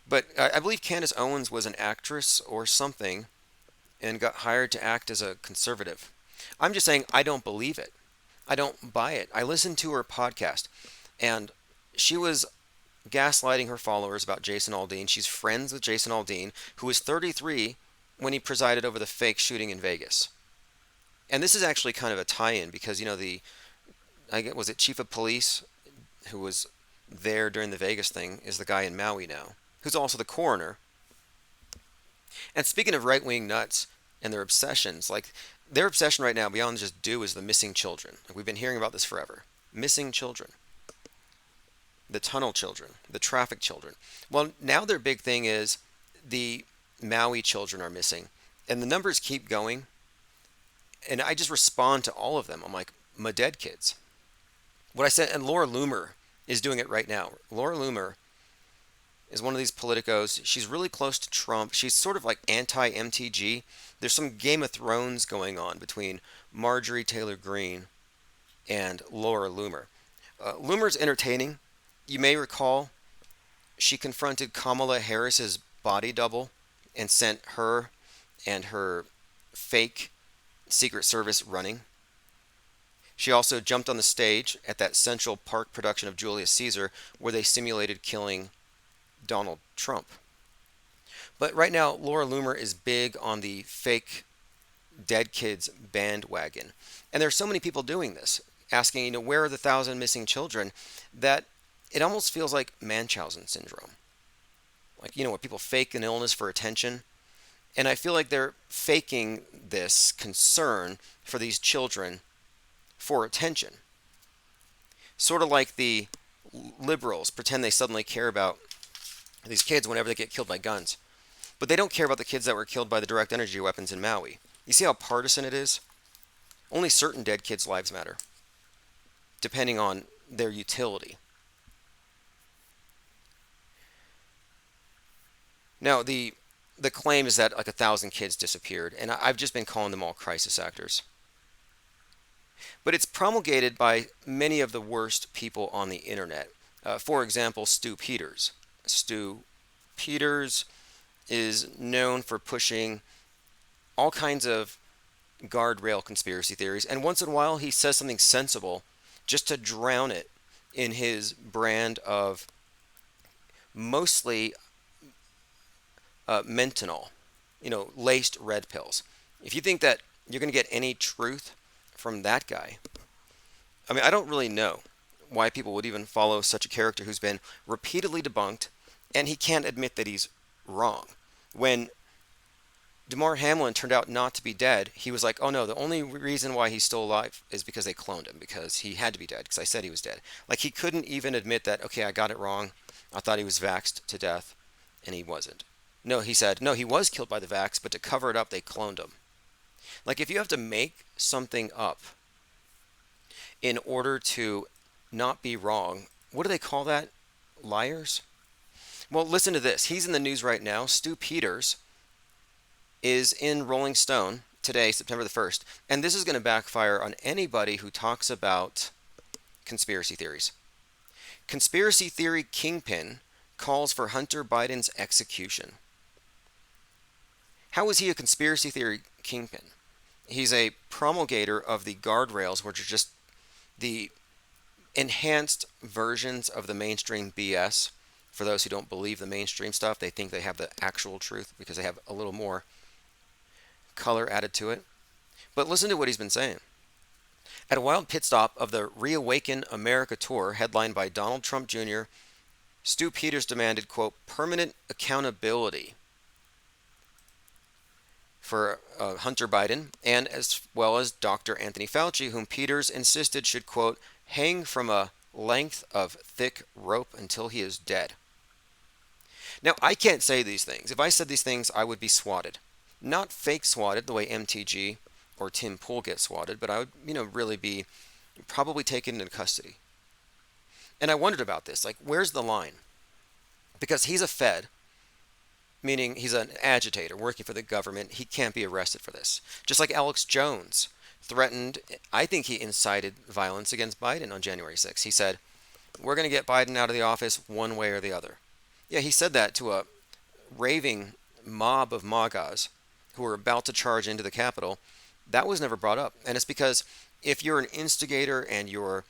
but I believe Candace Owens was an actress or something, and got hired to act as a conservative. I'm just saying I don't believe it. I don't buy it. I listened to her podcast, and she was gaslighting her followers about Jason Aldean. She's friends with Jason Aldean, who was 33 when he presided over the fake shooting in Vegas. And this is actually kind of a tie-in, because was it chief of police who was there during the Vegas thing is the guy in Maui now, who's also the coroner. And speaking of right-wing nuts and their obsessions, like, their obsession right now beyond just do is the missing children. Like, we've been hearing about this forever. Missing children. The tunnel children. The traffic children. Well, now their big thing is the Maui children are missing. And the numbers keep going. And I just respond to all of them. I'm like, my dead kids. What I said, and Laura Loomer is doing it right now. Laura Loomer is one of these politicos. She's really close to Trump. She's sort of like anti-MTG. There's some Game of Thrones going on between Marjorie Taylor Greene and Laura Loomer. Loomer's entertaining. You may recall she confronted Kamala Harris's body double and sent her and her fake Secret Service running. She also jumped on the stage at that Central Park production of Julius Caesar where they simulated killing Donald Trump. But right now, Laura Loomer is big on the fake dead kids bandwagon. And there's so many people doing this, asking, where are the 1,000 missing children, that it almost feels like Munchausen syndrome. Like, where people fake an illness for attention. And I feel like they're faking this concern for these children for attention. Sort of like the liberals pretend they suddenly care about these kids whenever they get killed by guns. But they don't care about the kids that were killed by the direct energy weapons in Maui. You see how partisan it is? Only certain dead kids' lives matter, depending on their utility. Now, the claim is that like 1,000 kids disappeared, and I've just been calling them all crisis actors. But it's promulgated by many of the worst people on the internet. For example, Stu Peters. Stu Peters is known for pushing all kinds of guardrail conspiracy theories, and once in a while he says something sensible just to drown it in his brand of mostly menthol, laced red pills. If you think that you're going to get any truth from that guy, I mean, I don't really know why people would even follow such a character who's been repeatedly debunked, and he can't admit that he's wrong. When Damar Hamlin turned out not to be dead, he was like, oh no, the only reason why he's still alive is because they cloned him, because he had to be dead, because I said he was dead. Like, he couldn't even admit that, okay, I got it wrong. I thought he was vaxxed to death, and he wasn't. No, he said, no, he was killed by the vax, but to cover it up, they cloned him. Like, if you have to make something up in order to not be wrong, what do they call that? Liars? Well, listen to this. He's in the news right now. Stu Peters is in Rolling Stone today, September the 1st. And this is going to backfire on anybody who talks about conspiracy theories. Conspiracy theory kingpin calls for Hunter Biden's execution. How is he a conspiracy theory kingpin? He's a promulgator of the guardrails, which are just the enhanced versions of the mainstream BS. For those who don't believe the mainstream stuff, they think they have the actual truth because they have a little more color added to it. But listen to what he's been saying. At a wild pit stop of the Reawaken America tour, headlined by Donald Trump Jr., Stu Peters demanded, quote, permanent accountability for Hunter Biden, and as well as Dr. Anthony Fauci, whom Peters insisted should, quote, hang from a length of thick rope until he is dead. Now, I can't say these things. If I said these things, I would be swatted. Not fake swatted the way MTG or Tim Pool get swatted, but I would, really be probably taken into custody. And I wondered about this. Like, where's the line? Because he's a Fed, meaning he's an agitator working for the government. He can't be arrested for this. Just like Alex Jones threatened, I think he incited violence against Biden on January 6th. He said, we're going to get Biden out of the office one way or the other. Yeah, he said that to a raving mob of MAGAs who were about to charge into the Capitol. That was never brought up. And it's because if you're an instigator and you're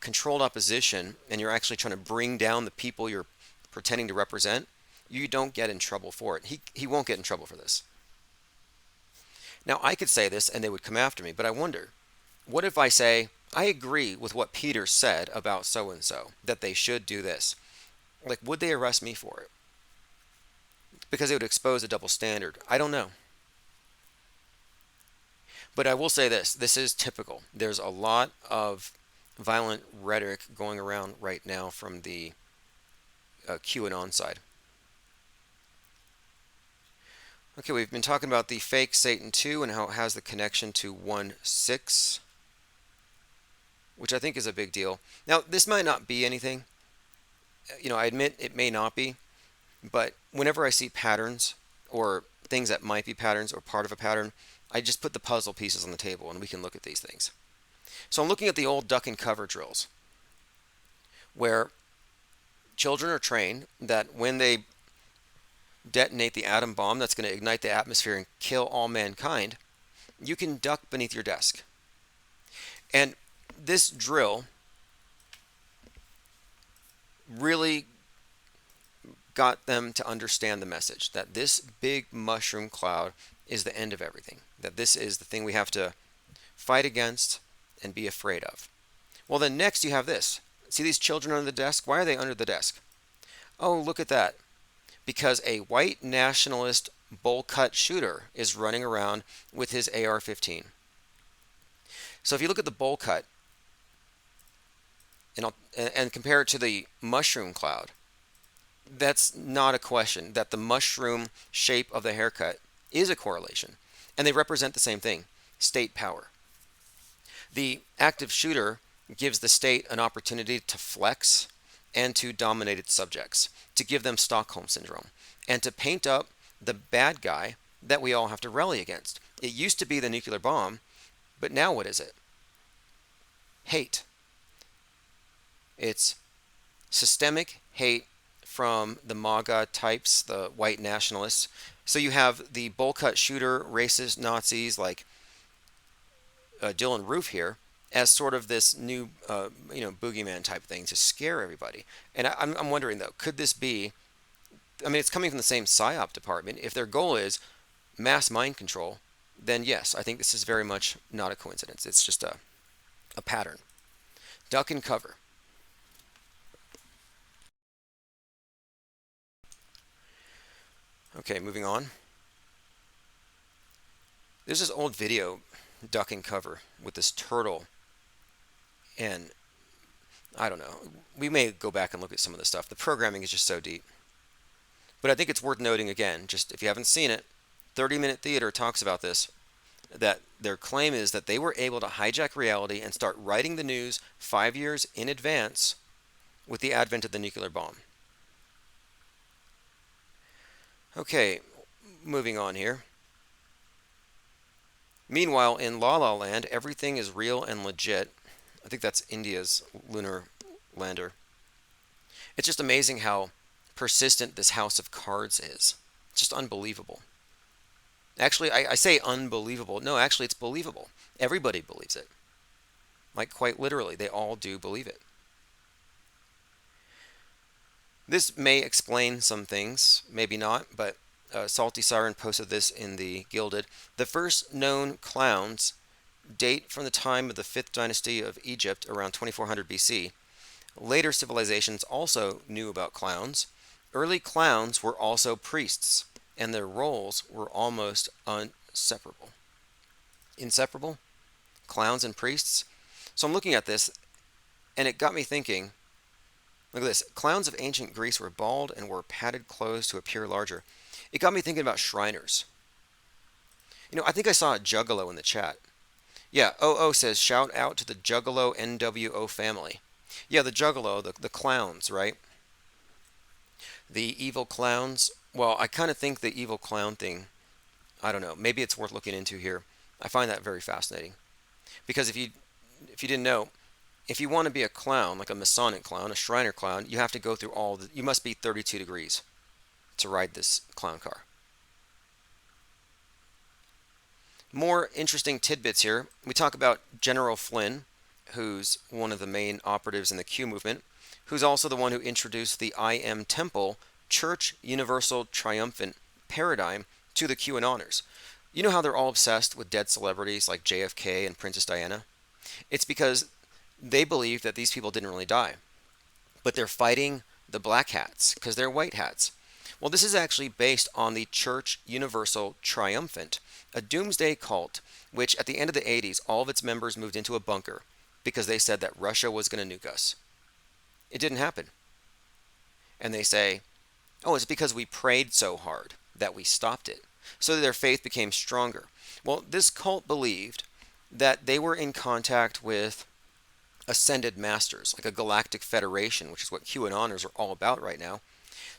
controlled opposition and you're actually trying to bring down the people you're pretending to represent, you don't get in trouble for it. He won't get in trouble for this. Now, I could say this and they would come after me, but I wonder, what if I say, I agree with what Peter said about so-and-so, that they should do this? Like, would they arrest me for it? Because it would expose a double standard. I don't know. But I will say this is typical. There's a lot of violent rhetoric going around right now from the QAnon side. Okay, we've been talking about the fake SATAN2 and how it has the connection to 1.6, which I think is a big deal. Now, this might not be anything. I admit it may not be, but whenever I see patterns or things that might be patterns or part of a pattern, I just put the puzzle pieces on the table and we can look at these things. So I'm looking at the old duck and cover drills where children are trained that when they detonate the atom bomb that's going to ignite the atmosphere and kill all mankind, you can duck beneath your desk. And this drill really got them to understand the message that this big mushroom cloud is the end of everything, that this is the thing we have to fight against and be afraid of. Well, then next you have this. See these children under the desk? Why are they under the desk? Oh, look at that. Because a white nationalist bowl cut shooter is running around with his AR-15. So if you look at the bowl cut and compare it to the mushroom cloud, that's not a question. That the mushroom shape of the haircut is a correlation. And they represent the same thing, state power. The active shooter gives the state an opportunity to flex and to dominate its subjects, to give them Stockholm Syndrome, and to paint up the bad guy that we all have to rally against. It used to be the nuclear bomb, but now what is it? Hate. It's systemic hate from the MAGA types, the white nationalists. So you have the bowl cut shooter, racist Nazis like Dylan Roof here, as sort of this new, boogeyman type thing to scare everybody. And I'm wondering though, could this be? I mean, it's coming from the same PSYOP department. If their goal is mass mind control, then yes, I think this is very much not a coincidence. It's just a pattern. Duck and cover. Okay, moving on. There's this old video, duck and cover, with this turtle. And I don't know. We may go back and look at some of the stuff. The programming is just so deep. But I think it's worth noting again, just if you haven't seen it, 30-Minute Theater talks about this, that their claim is that they were able to hijack reality and start writing the news 5 years in advance with the advent of the nuclear bomb. Okay, moving on here. Meanwhile, in La La Land, everything is real and legit. I think that's India's lunar lander. It's just amazing how persistent this house of cards is. It's just unbelievable. Actually, I say unbelievable. No, actually, it's believable. Everybody believes it. Like, quite literally, they all do believe it. This may explain some things, maybe not, but Salty Siren posted this in the Gilded. The first known clowns date from the time of the 5th dynasty of Egypt around 2400 BC. Later civilizations also knew about clowns. Early clowns were also priests, and their roles were almost inseparable. Inseparable? Clowns and priests? So I'm looking at this, and it got me thinking. Look at this. Clowns of ancient Greece were bald and wore padded clothes to appear larger. It got me thinking about Shriners. I think I saw a Juggalo in the chat. Yeah, OO says, shout out to the Juggalo NWO family. Yeah, the Juggalo, the clowns, right? The evil clowns. Well, I kind of think the evil clown thing, I don't know, maybe it's worth looking into here. I find that very fascinating. Because if you didn't know, if you want to be a clown, like a Masonic clown, a Shriner clown, you have to go through you must be 32 degrees to ride this clown car. More interesting tidbits here. We talk about General Flynn, who's one of the main operatives in the Q movement, who's also the one who introduced the I Am Temple Church Universal Triumphant paradigm to the QAnoners. You know how they're all obsessed with dead celebrities like JFK and Princess Diana? It's because they believe that these people didn't really die, but they're fighting the black hats because they're white hats. Well, this is actually based on the Church Universal Triumphant, a doomsday cult which at the end of the 80s, all of its members moved into a bunker because they said that Russia was going to nuke us. It didn't happen. And they say, oh, it's because we prayed so hard that we stopped it. So that their faith became stronger. Well, this cult believed that they were in contact with ascended masters, like a galactic federation, which is what QAnoners are all about right now.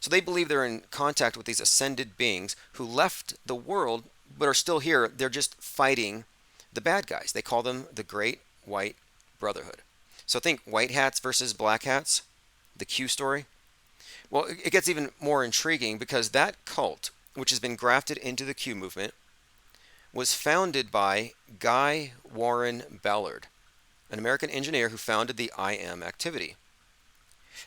So they believe they're in contact with these ascended beings who left the world but are still here. They're just fighting the bad guys. They call them the Great White Brotherhood. So think white hats versus black hats, the Q story. Well, it gets even more intriguing because that cult, which has been grafted into the Q movement, was founded by Guy Warren Ballard, an American engineer who founded the I Am activity.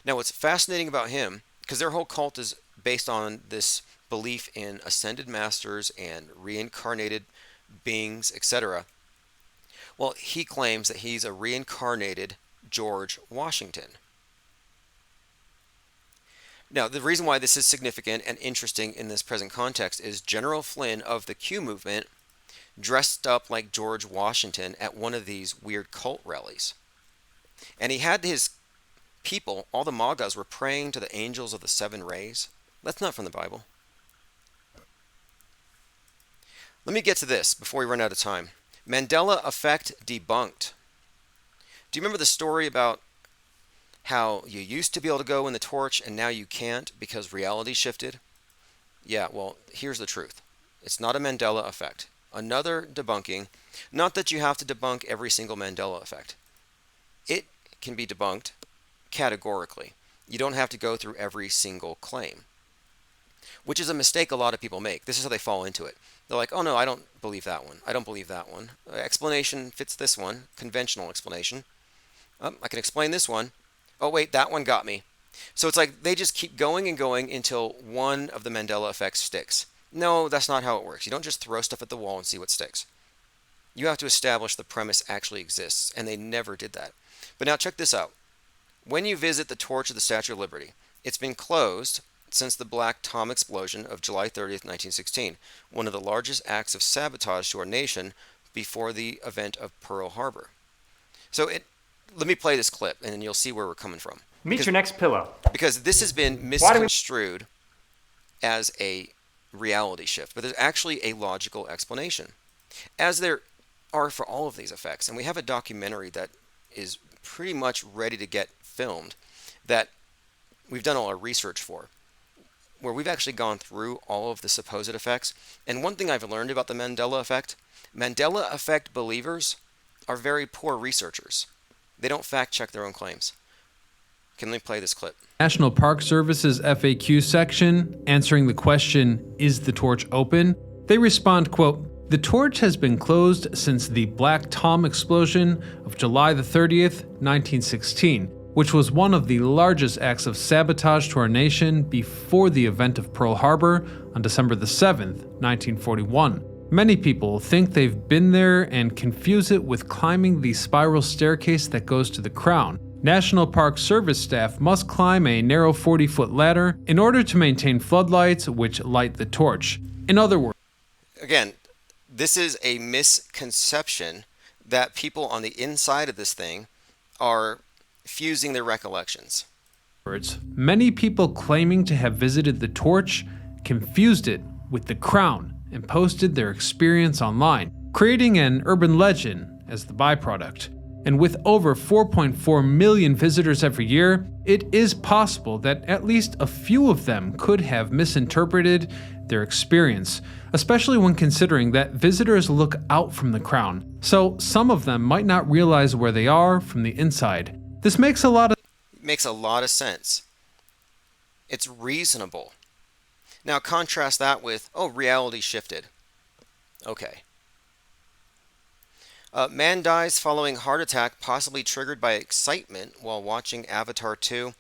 Now, what's fascinating about him, because their whole cult is based on this belief in ascended masters and reincarnated beings, etc. Well, he claims that he's a reincarnated George Washington. Now, the reason why this is significant and interesting in this present context is General Flynn of the Q movement dressed up like George Washington at one of these weird cult rallies. And he had his people, all the MAGAs, were praying to the angels of the seven rays. That's not from the Bible. Let me get to this before we run out of time. Mandela effect debunked. Do you remember the story about how you used to be able to go in the torch and now you can't because reality shifted? Yeah, well, here's the truth. It's not a Mandela effect. Another debunking. Not that you have to debunk every single Mandela effect. It can be debunked categorically. You don't have to go through every single claim, which is a mistake a lot of people make. This is how they fall into it. They're like, oh no, I don't believe that one. I don't believe that one. Explanation fits this one. Conventional explanation. I can explain this one. Oh wait, that one got me. So it's like they just keep going and going until one of the Mandela effects sticks. No, that's not how it works. You don't just throw stuff at the wall and see what sticks. You have to establish the premise actually exists, and they never did that. But now check this out. When you visit the torch of the Statue of Liberty, it's been closed since the Black Tom explosion of July 30th, 1916, one of the largest acts of sabotage to our nation before the event of Pearl Harbor. So let me play this clip, and then you'll see where we're coming from. Meet your next pillow. Because this has been misconstrued as a reality shift, but there's actually a logical explanation, as there are for all of these effects. And we have a documentary that is pretty much ready to get filmed that we've done all our research for. where we've actually gone through all of the supposed effects. And one thing I've learned about the Mandela effect believers are very poor researchers. They don't fact check their own claims. Can we play this clip? National Park Service's FAQ section, answering the question, is the torch open? They respond, quote, the torch has been closed since the Black Tom explosion of July the 30th, 1916, which was one of the largest acts of sabotage to our nation before the event of Pearl Harbor on December the 7th, 1941. Many people think they've been there and confuse it with climbing the spiral staircase that goes to the crown. National Park Service staff must climb a narrow 40-foot ladder in order to maintain floodlights which light the torch. In other words, again, this is a misconception that people on the inside of this thing are fusing their recollections. many people claiming to have visited the torch confused it with the crown and posted their experience online, creating an urban legend as the byproduct. And with over 4.4 million visitors every year, it is possible that at least a few of them could have misinterpreted their experience, especially when considering that visitors look out from the crown, so some of them might not realize where they are from the inside. This makes a lot of sense. It's reasonable. Now contrast that with, oh, reality shifted. Okay. Man dies following heart attack possibly triggered by excitement while watching Avatar 2.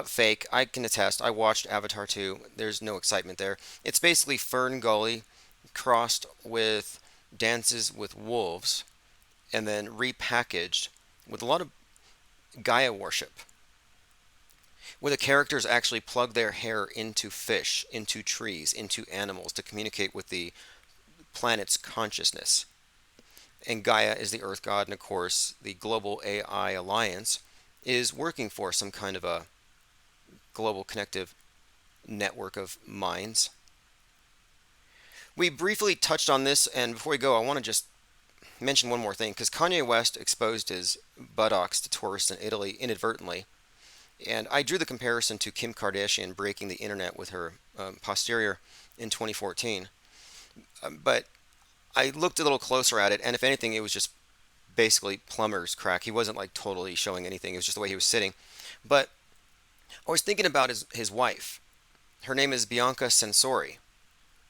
Fake. I can attest. I watched Avatar 2. There's no excitement there. It's basically Fern Gully crossed with Dances with Wolves and then repackaged with a lot of Gaia worship, where the characters actually plug their hair into fish, into trees, into animals to communicate with the planet's consciousness. And Gaia is the Earth God, and of course, the Global AI Alliance is working for some kind of a global connective network of minds. We briefly touched on this, and before we go, I want to just mention one more thing, because Kanye West exposed his buttocks to tourists in Italy inadvertently. And I drew the comparison to Kim Kardashian breaking the internet with her posterior in 2014. But I looked a little closer at it, and if anything, it was just basically plumber's crack. He wasn't like totally showing anything. It was just the way he was sitting. But I was thinking about his wife. Her name is Bianca Censori,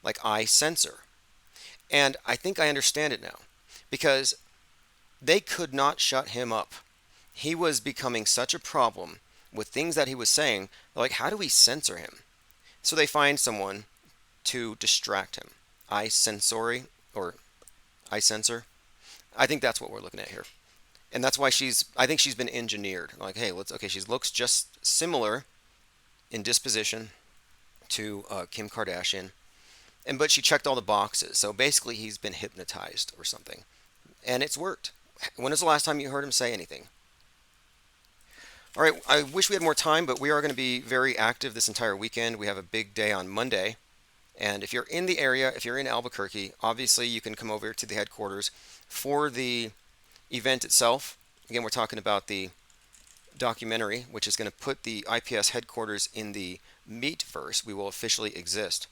like I censor. And I think I understand it now, because they could not shut him up. He was becoming such a problem with things that he was saying. They're like, how do we censor him? So they find someone to distract him. I censori, or I censor. I think that's what we're looking at here. And that's why I think she's been engineered. Like, hey, she looks just similar in disposition to Kim Kardashian. But she checked all the boxes. So basically he's been hypnotized or something. And it's worked. When was the last time you heard him say anything? All right, I wish we had more time, but we are going to be very active this entire weekend. We have a big day on Monday. And if you're in the area, if you're in Albuquerque, obviously you can come over to the headquarters for the event itself. Again, we're talking about the documentary, which is going to put the IPS headquarters in the Meatverse. We will officially exist.